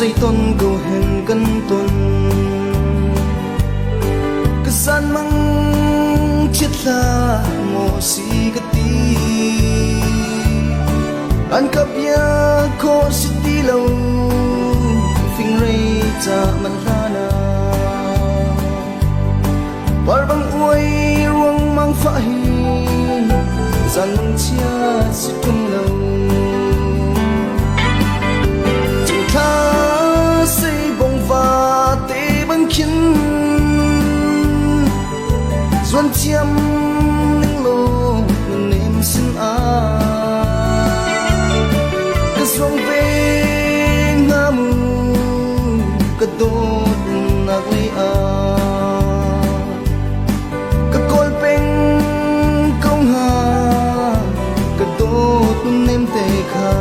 say ton go hen kan ton ka san mang chiết la mo si ka ti an kap ya ko si ti lo phing rei cha man lana par bang uai ruang mang fa hi zan mang chia si tung lo chung tha say bông va te bang kin zuan chiam ning lo nem sin a ka song ve ngamu ka do nak le a ka kol peng kong ha ka do nem te kha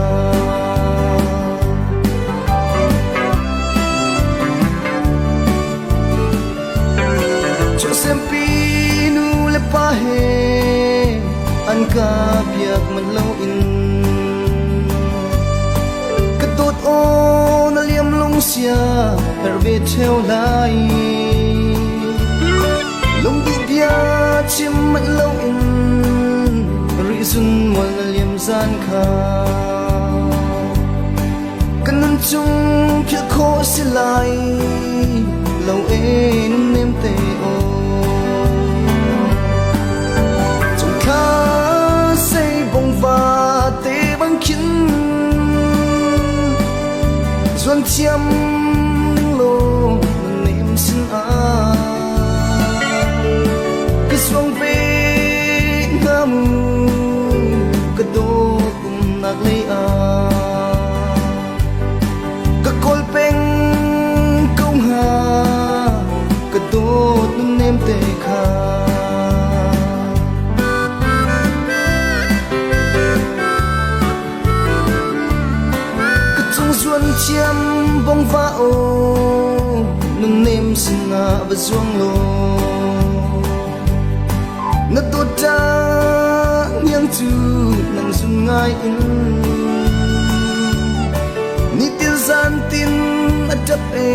cho xem pinu le pa he an ka piak man lo in ka tot o na liam long sia per ve theo lai long di dia chim man lo in ri sun wal na liam zan kha kanun chung khia kho si lai lo e num nem te o chung kha say bông va te bang kin zuan chiam ning lo nem sin a ka swang ve ngamu ka do kum nak le a ka kol peng kong ha ka do nem te kha zuan chiam bông va o nun nem singa va zuang lo na to ta nyang tu nang sun ngai in ni til zan tin adap e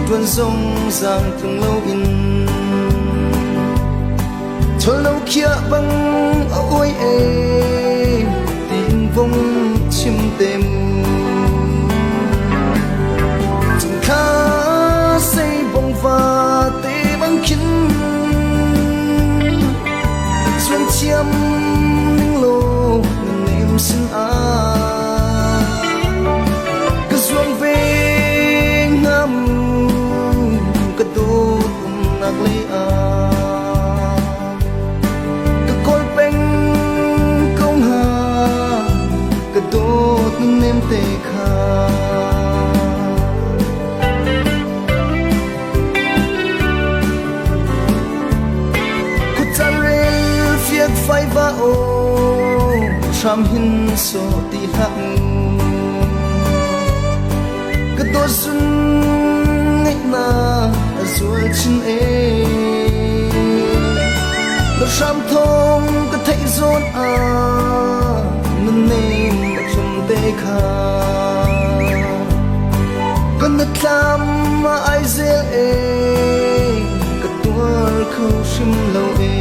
tuan song sang thung lo in thol lo khia bang oi e tin vong chim tem kha say bông va te bang kin xuân chiam ning lo nem sin a ka zuang ve ngam ka do tum nak le a ka kol peng kong ha ka do tum nem te kha phai va o tham hin so ti hak ka do sun ngai na azul chin e na tham thong ka thai zon a nun nem chum te kha kan na thlam ma ai zel e ka tur khu shim lo e